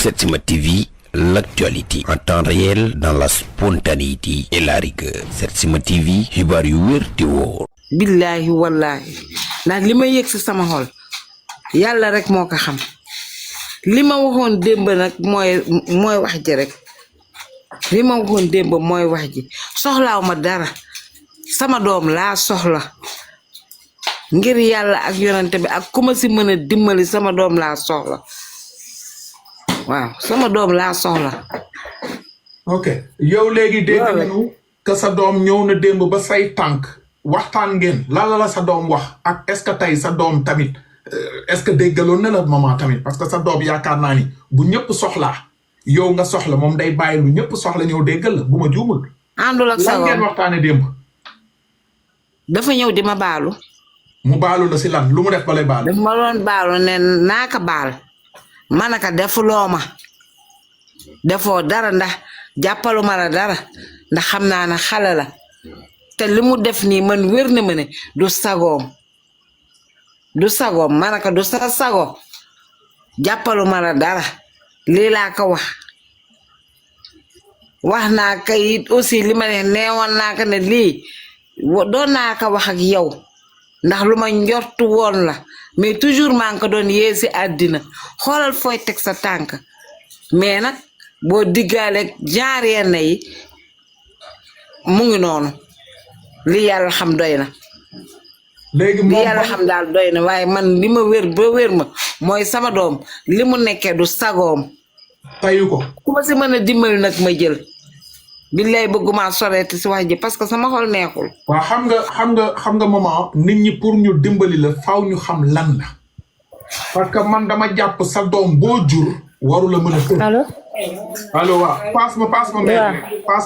Setsima TV, l'actualité en temps réel dans la spontanéité et la rigueur. Setsima TV, xibaar yu wér te wóor. Billahi wallahi ndax li ma yëg si sama xol yàlla rek moo ko xam li ma waxoon démb nag mooy wax ji rek li ma waxoon démb mooy wax ji soxlaaw ma dara sama doom laa soxla ngir yàlla ak yonante bi ak ku ma si mën a dimbali sama doom laa soxla waaw sama doom laa soxla. ok yow léegi dégg nañu que sa doom ñëw na démb ba say tànk waxtaan ngeen lan la sa doom wax ak est-ce que tey sa doom tamit est-ce que déggaloon na la maman tamit parce que sa doom yaakaar naa ni bu ñëpp soxlaa yow nga soxla moom day bàyyi lu ñëpp soxla ñëw déggal la bu ma juumul. àndul ak sa lan ngeen waxtaane démb. dafa ñëw di ma baalu. mu baalu la si lan lu mu def ba lay baalu. daf ma doon baalu ne naa ko baal ma ne ko defuloo ma defoo dara ndax jàppalu ma la dara ndax xam naa ne xale la te li mu def nii man wér na ma ne du sagoom ma ne ko du sa sago jàppalu ma la dara lii laa ko wax naa ko it aussi li ma ne neewoon naa ko ne lii doon naa ko wax ak yow ndax lu ma njortu woon la mais toujours maa ngi ko doon yee si àddina xoolal fooy teg sa tànk mais nag boo diggaaleeg genre yenn yi mu ngi noonu li yàlla xam doy na. léegi li yàlla xam daal doy na waaye man li ma wér ba wér ma mooy sama doom li mu nekkee du sagoom. tayu ko. ku ma si mën a dimbali nag ma jël. billaay bëgguma soreeti si wax ji parce que sama xol neexul. waaw xam nga maman nit ñi pour ñu dimbali la faaw ñu xam lan la parce que man dama jàpp sa doom boo jur waru la mën a. allo waaw passe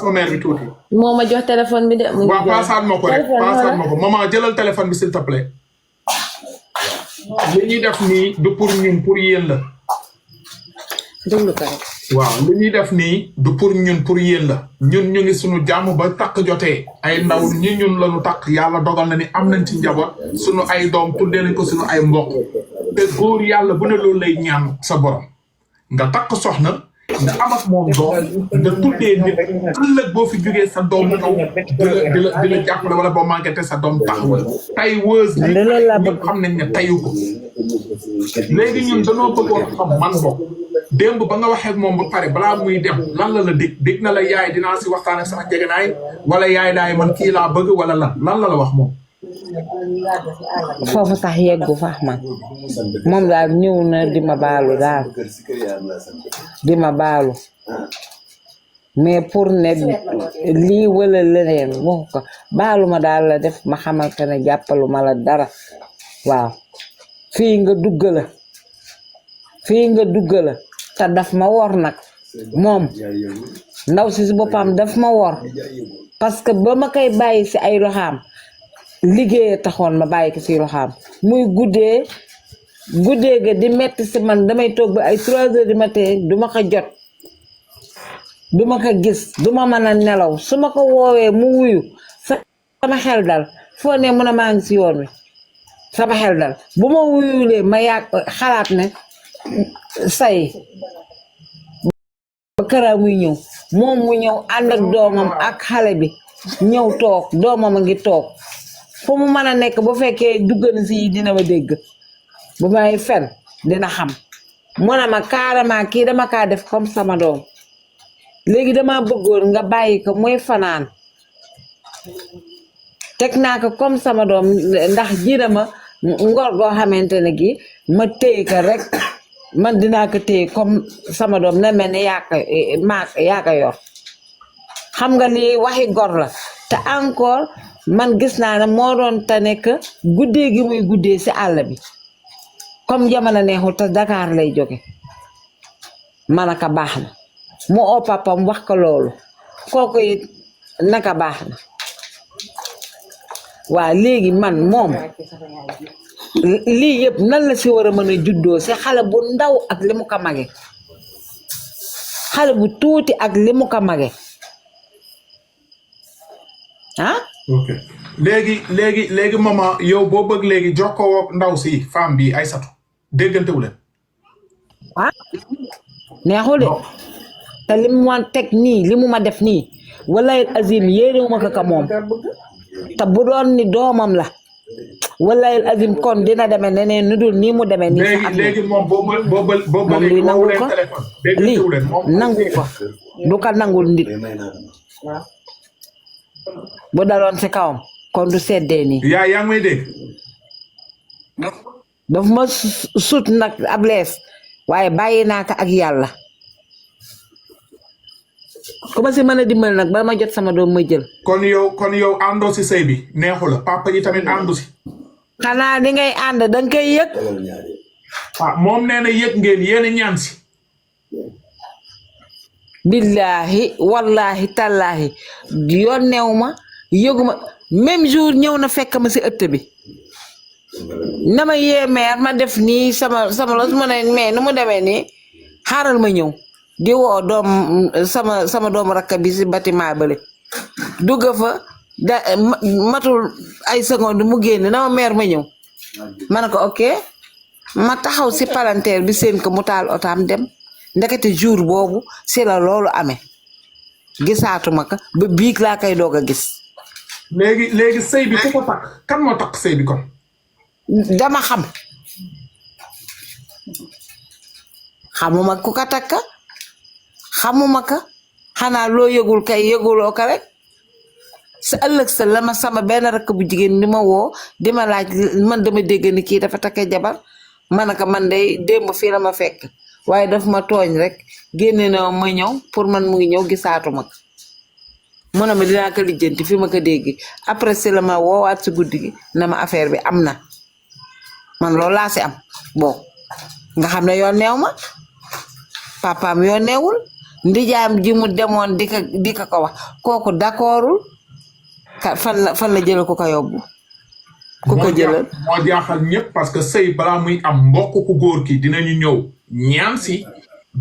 ma mère bi tuuti. moo ma jox téléphone bi de. waaw paasaat ma ko rek paasaat ma ko maman jëlal téléphone bi s'il te plaît. li ñuy def nii du pour ñun pour yéen la. déglu ko rek. waaw li ñuy def nii du pour ñun pour yéen la ñun ñu ngi suñu jàmm ba takk jotee ay ndaw ñi ñun lañu takk yàlla dogal na ni am nañ ci njaboot suñu ay doom tuddee nañ ko suñu ay mbokk te góor yàlla bu ne loolu lay ñaan sa borom nga takk soxna nga am ak moom doom nga tuddee nit ëllëg boo fi jógee sa doom ñëw di la jàppale wala boo manqué te sa doom taxawal tay wëz li ñëpp xam nañ ne tayu ko léegi ñun dañoo bëggoon xam man bokk démb ba nga waxee ak moom ba pare balaa muy dem lan la dégg na la yaay dinaa si waxtaan ak sama jegenaay wala yaay daay man kii laa bëgg wala lan la wax moom. foofu sax yeggu fax man moom daal ñëw na di ma baalu daal di ma baalu mais pour ne lii wala leneen wax ko baalu ma daal la def ma xamal ko ne jàppalu ma la dara waaw fii nga dugg la te daf ma wor nag moom ndaw si boppam daf ma wor parce que ba ma koy bàyyi si ay loxaam liggéey taxoon ma bàyyi ko si loxaam muy guddee ga di metti si man damay toog ba ay 3 heures du matin duma ko jot duma ko gis duma mën a nelaw su ma ko woowee mu wuyu sama xel dal foo ne mun a maa ngi si yoon wi sama xel dal bu ma wuyulee ma xalaat ne say ba këra muy ñëw moom mu ñëw ànd ak doomam ak xale bi ñëw toog doomam a ngi toog fu mu mën a nekk bu fekkee duggana si dina ma dégg bu may fen dina xam mu ne ma carrément kii dama kaa def comme sama doom léegi dama bëggoon nga bàyyi ko muy fanaan teg naa ko comme sama doom ndax jina ma ngor goo xamante ne gi ma téye ko rek man dinaa ko téye comme sama doom na mel ni yaa ko yor xam nga lii waxi gor la te encore man gis naa ne moo doon tane que guddee gi muy guddee si àll bi comme jamono neexul te Dakar lay jóge manaka baax na mu oo papam wax ko loolu kooku it naka baax na waa léegi man moom lii yëpp nan la si war a mën a juddoo si xale bu ndaw ak li mu ko mage xale bu tuuti ak li mu ko mage ah. ok léegi maman yow boo bëgg léegi jokkoo ak ndaw si femme bi Aïssatou déggante wu leen. ah neexul de te li mu ma teg nii li mu ma def nii wallahi azim yéenewuma ko ka moom te bu doon ni doomam la wallahi azim kon dina demee neneen nu dul nii mu demee nii sa am léegi moom boobu moom lii nangu ko lii nangu ko du ko nangul nit bu daloon si kawam kon du seddee nii yaa ngi may dégg daf ma sut nag ab lees waaye bàyyi naa ko ak yàlla ku ma si mën a dimbali nag ba ma jot sama doom ma jël kon yow àndoo si sëy bi neexu la papa ji tamit àndu si xanaa di ngay ànd danga koy yëg moom nee na yëg ngeen yéen a ñaan si billahi wallahi tallahi yoon neew ma yëguma même jour ñëw na fekk ma si ëtt bi na ma yéemeer ma def nii sama los ma ne mais nu mu demee nii xaaral ma ñëw di woo doom sama doom rakka bi si bâtiment bële dugg fa da matul ay seconde mu génn na ma meer ma ñëw ma ne ko ok ma taxaw si palanteer bi seen ko mu taal otaam dem ndekete jour boobu si la loolu amee gisaatuma ko ba biig laa koy doog a gis léegi sëy bi ku ko takk kan moo takk sëy bi kon dama xamuma ku ka takka xamuma ka xanaa loo yëgul kay yëguloo ka rek sa ëllëg sa la ma sama benn rakk bu jigéen di ma woo di ma laaj man dama dégg ni kii dafa takke jabar ma ne ko man de démb fii la ma fekk waaye daf ma tooñ rek génne na ma ñëw pour man mu ngi ñëw gisaatuma ko mu ne ma dinaa ko lijjanti fi ma ko dégg après si la ma woowaat si guddi gi na ma affaire bi am na man loolu laa si am bon nga xam ne yoon neew ma papaam yoon neewul ndijaam ji mu demoon di ko wax kooku d'accordul fan la jël ko yóbbu ku ko jëlal moo jaaxal ñëpp parce que sëy balaa muy am mbokk ku góor ki dinañu ñëw ñaan si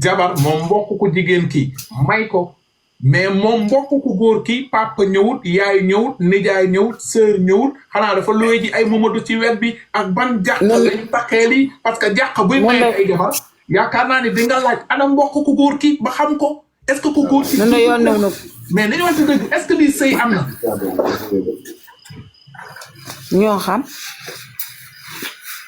jabar moom mbokk ku jigéen ki may ko mais moom mbokk ku góor ki papa ñëwut yaay ñëwut nijaay ñëwut sœur ñëwut xanaa dafa looy ji ay Mamadou ci wet bi ak ban jàq lañu taxee lii parce que jàq buy may ay jabar yaakaar naa ne di nga laaj ana mbokk ku góor ki ba xam ko est-ce que ku góor ki mais nañu wante dëgg est-ce que lii sëy am na ñoo xam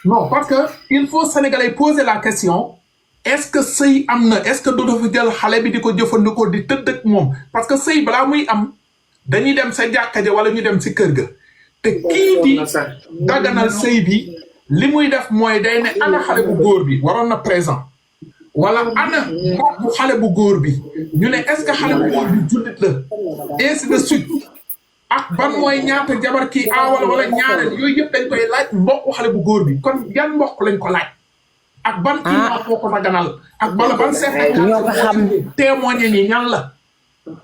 non parce que il faut sénégalais poser la question est-ce que sëy am na est-ce que du dafa jël xale bi di ko jëfandikoo di tëdd ak moom parce que sëy balaa muy am dañuy dem sa jàkka ja wala ñu dem si kër ga te kii di daganal sëy bi li muy def mooy day ne ana xale bu góor bi waroon na présent wala ana mbokku xale bu góor bi ñu ne est-ce que xale bu góor bi jullit la ainsi de suite ak ban mooy ñaata jabar kii aawal wala ñaareel yooyu yëpp dañ koy laaj mbokku xale bu góor bi kon yan mbokk lañ ko laaj ak ban imaam moo ko daganal ak ban certificat ñoo ko xam témoigné ñi ñan la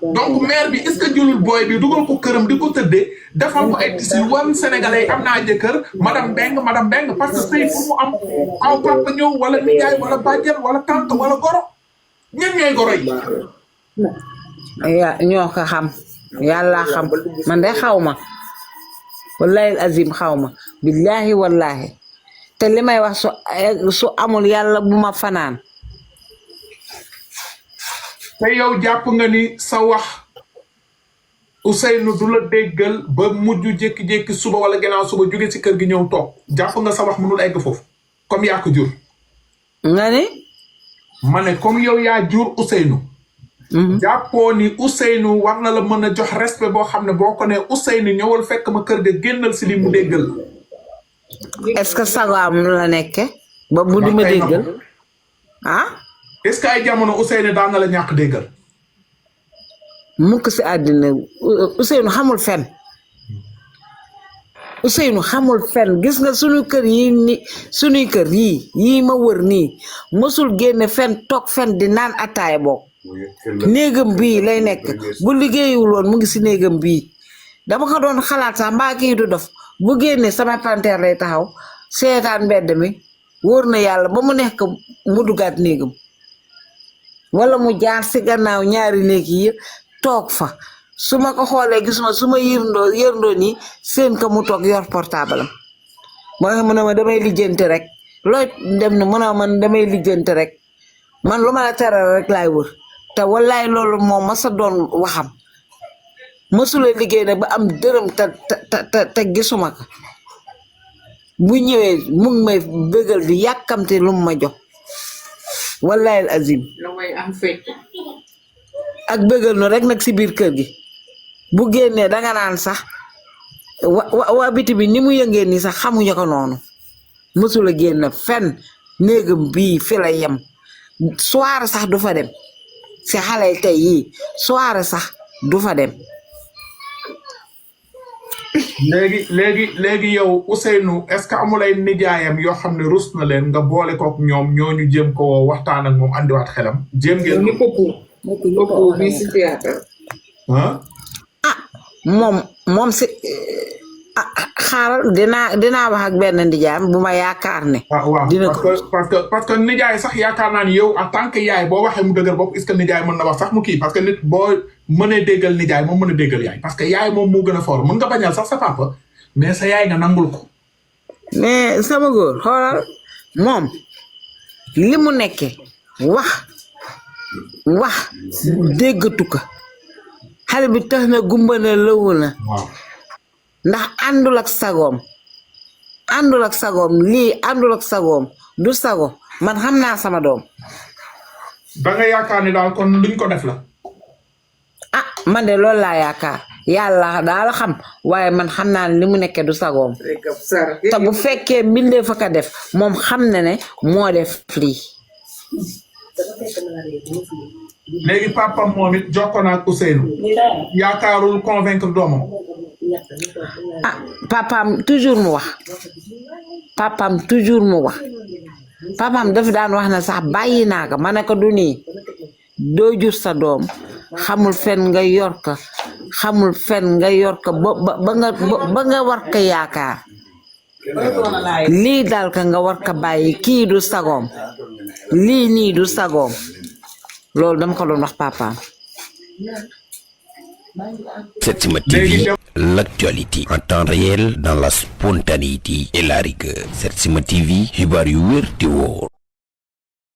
donc maire bi est-ce que jëlul booy bi dugal ko këram di ko tëddee defal ko ay tisi wan sénégalais am naa jëkkër madame Mbeng parce que sëy pour mu am aw papa ñëw wala nijaay wala bàjjen wala tante wala goro ñen ñooy goro yi ñoo ko xam yàlla xam man de xaw ma wallahi azim xaw ma billahi wallahi te li may wax su amul yàlla bu ma fanaan te yow jàpp nga ni sa wax Ousseynou du la déggal ba mujj jékki-jékki suba wala gannaaw suba jóge ci kër gi ñëw toog jàpp nga sa wax mënul egg foofu comme yaa ko jur nga ne ma ne comme yow yaa jur Ousseynou jàppoo ni Ousseynou war na la mën a jox respect boo xam ne boo ko ne Ousseynou ñëwal fekk ma kër ga génnal si li mu déggal est-ce que sagaam la nekke ba bu di ma déggal ah est-ce que ay jamono Ousseynou daan na la ñàkk déggal mukk si àddina Ousseynou xamul fen Ousseynou xamul fen gis nga suñu kër yi ni suñuy kër yii ma wër nii mosul génne fen toog fen di naan ataaya boog néegam bii lay nekk bu liggéeyul woon mu ngi si néegam bii dama ko doon xalaat sax mbaa kii du dof bu génne sama panteer lay taxaw seetaan mbedd mi wóor na yàlla ba mu nekk mu dugaat néegam wala mu jaar si gannaaw ñaari néeg yi toog fa su ma ko xoolee gisuma su ma yërndoo nii seen ka mu toog yor portable am mooy mu ne ma damay lijjanti rek looy dem na mu ne man damay lijjanti rek man lu ma la teral rek laay wër te wallaay loolu moom ma sa doon waxam mësula liggéey nag ba am dërëm te gisuma ko bu ñëwee mu ngi may bëggal di yàkkamte lu mu ma jox wallaay azim ak bëggal no rek nag si biir kër gi bu génnee danga naan sax waa biti bi ni mu yëngee nii sax xamuñu ko noonu mësula génn fenn néegam bii fi la yem soir sax du fa dem si xale tey yii soir sax du fa dem léegi yow Ousseynou est-ce que amulay nijaayam yoo xam ne rus na leen nga boole kook ñoom ñooñu jéem ko waxtaan ak moom andiwaat xelam jéem ngeen ni popu bi si théâtre moom si xaaral dinaa wax ak benn nijaayam bu ma yaakaar ne waaw dina ko parce que nijaay sax yaakaar naa ni yow en tant que yaay boo waxee mu dëgër bopp est-ce que nijaay mën na wax sax mu kii parce que nit boo mënee déggal nijaay moom mën a déggal yaay parce que yaay moom moo gën a fort mën nga bañal sax sa papa mais sa yaay nga nangul ko mais sama góor xoolal moom li mu nekke wax déggatu ko xale bi tax na gumba na lëwu na ndax àndul ak sagoom lii àndul ak sagoom du sago man xam naa sama doom da nga yaakaar ni daal kon luñ ko def la man de loolu laa yaakaar yàlla daal xam waaye man xam naa ne li mu nekkee du sagoom te bu fekkee mbindee fa ka def moom xam na ne moo def lii léegi papa moom it jokkoon ak Ousseynou yaakaarul convaincre doomam papaam toujours mu wax papaam dafa daan wax na sax bàyyi naa ko ma ne ko du nii doo jur sa doom xamul fen nga yor ko ba nga war ko yaakaar lii daal ka nga war ko bàyyi kii du sagoom lii nii du sagoom loolu dama ko doon wax papaam. Setsima TV, l'actualité en temps réel dans la spontanéité et la rigueur. Setsima TV, xibaar yu wér te wóor.